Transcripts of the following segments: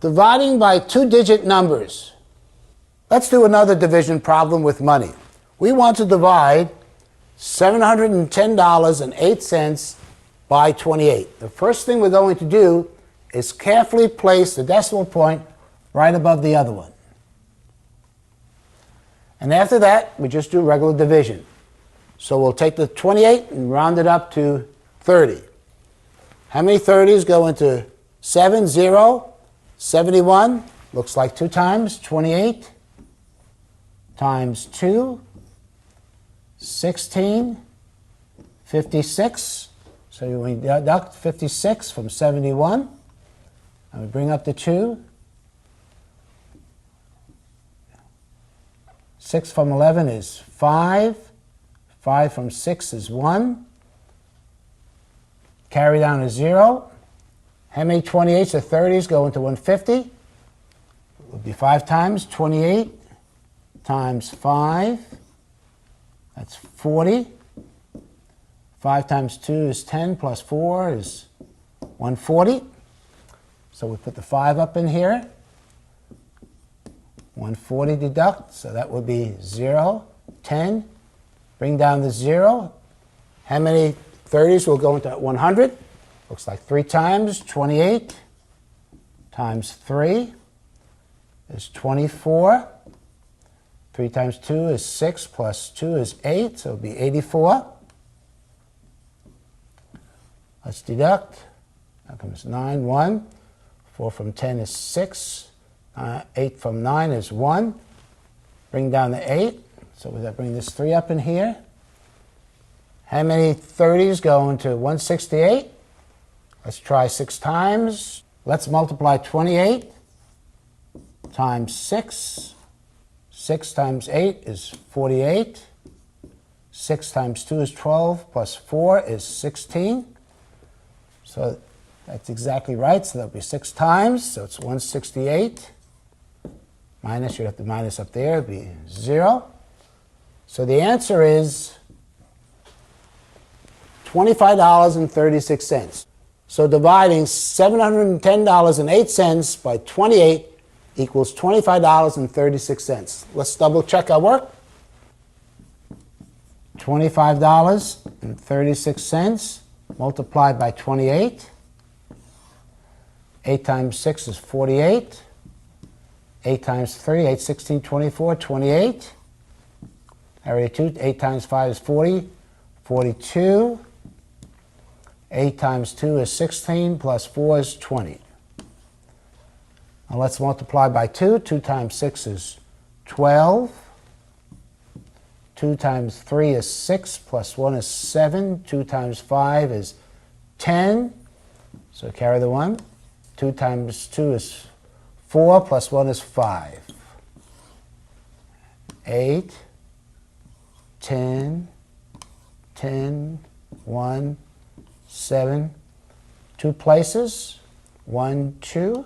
Dividing by two-digit numbers. Let's do another division problem with money. We want to divide $710.08 by 28. The first thing we're going to do is carefully place the decimal point right above the other one. And after that, we just do regular division. So we'll take the 28 and round it up to 30. How many 30s go into 7, 0, 71? Looks like 2 times 28 times 2, 16, 56. So we deduct 56 from 71. And we bring up the 2. 6 from 11 is 5. 5 from 6 is 1. Carry down to 0. How many 28s or 30s go into 150? It would be 5 times 28 times 5. That's 40. 5 times 2 is 10 plus 4 is 140. So we put the 5 up in here. 140 deduct, so that would be 0, 10. Bring down the 0. How many 30s will go into 100? Looks like 3 times 28 times 3 is 24. 3 times 2 is 6 plus 2 is 8, so it would be 84. Let's deduct. That comes 9, 1. 4 from 10 is 6. 8 from 9 is 1. Bring down the 8. So we bring this 3 up in here. How many 30s go into 168? Let's try 6 times. Let's multiply 28 times 6. 6 times 8 is 48. 6 times 2 is 12, plus 4 is 16. So that's exactly right. So that'll be 6 times. So it's 168. Minus, you'd have to minus up there. It'd be 0. So the answer is $25.36. So dividing $710.08 by 28 equals $25.36. Let's double check our work. $25.36 multiplied by 28. 8 times 6 is 48. 8 times 3, 8, 16, 24, 28. Area 2, 8 times 5 is 40, 42. 8 times 2 is 16, plus 4 is 20. Now let's multiply by 2. 2 times 6 is 12. 2 times 3 is 6, plus 1 is 7. 2 times 5 is 10. So carry the 1. 2 times 2 is 4, plus 1 is 5. 8, 10, 10, 1, 7. 2 places, 1, 2.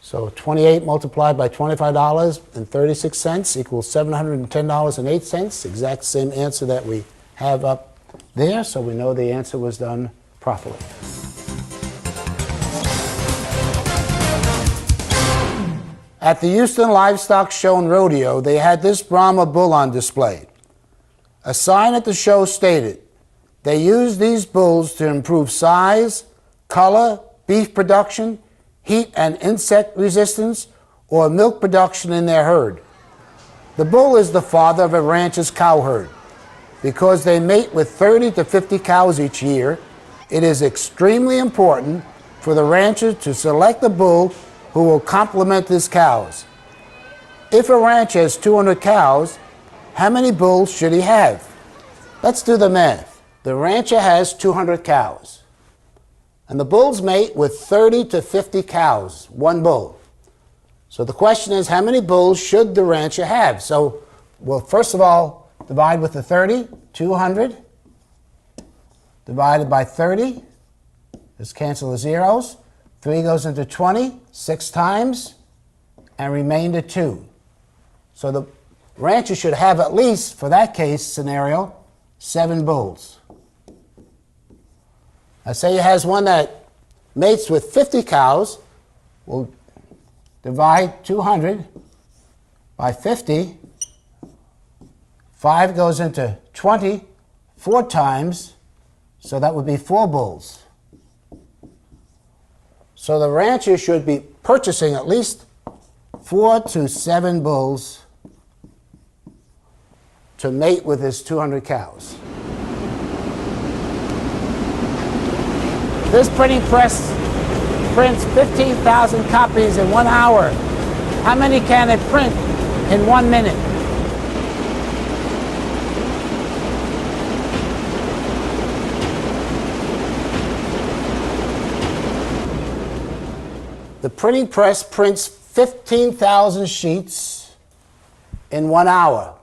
So 28 multiplied by $25.36 equals $710.08. Exact same answer that we have up there, so we know the answer was done properly. At the Houston Livestock Show and Rodeo, they had this Brahma bull on display. A sign at the show stated, they use these bulls to improve size, color, beef production, heat and insect resistance, or milk production in their herd. The bull is the father of a rancher's cow herd. Because they mate with 30 to 50 cows each year, it is extremely important for the rancher to select a bull who will complement his cows. If a rancher has 200 cows, how many bulls should he have? Let's do the math. The rancher has 200 cows, and the bulls mate with 30 to 50 cows, one bull. So the question is, how many bulls should the rancher have? So we'll first of all divide with the 30, 200, divided by 30. Let's cancel the zeros. 3 goes into 20, 6 times, and remainder 2. So the rancher should have at least, for that case scenario, 7 bulls. Now say he has one that mates with 50 cows, we'll divide 200 by 50. 5 goes into 20 4 times, so that would be 4 bulls. So the rancher should be purchasing at least 4 to 7 bulls to mate with his 200 cows. This printing press prints 15,000 copies in 1 hour. How many can it print in 1 minute? The printing press prints 15,000 sheets in 1 hour.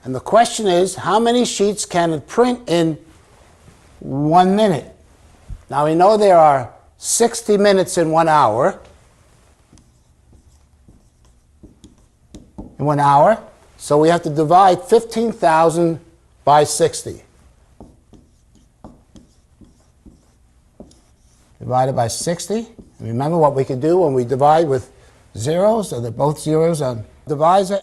And the question is, how many sheets can it print in 1 minute? Now we know there are 60 minutes in 1 hour. In 1 hour. So we have to divide 15,000 by 60. Divided by 60. Remember what we can do when we divide with zeros, so they're both zeros on divisor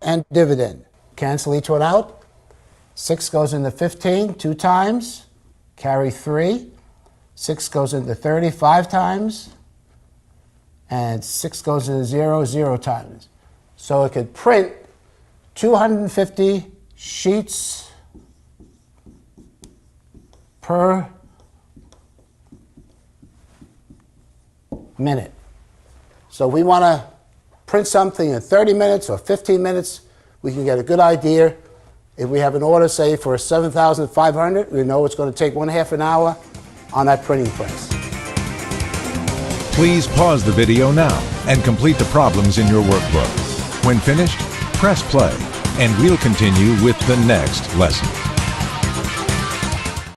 and dividend. Cancel each one out. 6 goes into 15 2 times, carry 3. 6 goes into 30 5 times, and 6 goes into 0 0 times. So it could print 250 sheets per minute. So we want to print something in 30 minutes or 15 minutes, we can get a good idea. If we have an order, say, for 7,500, we know it's going to take 1/2 an hour on that printing press. Please pause the video now and complete the problems in your workbook. When finished, press play, and we'll continue with the next lesson.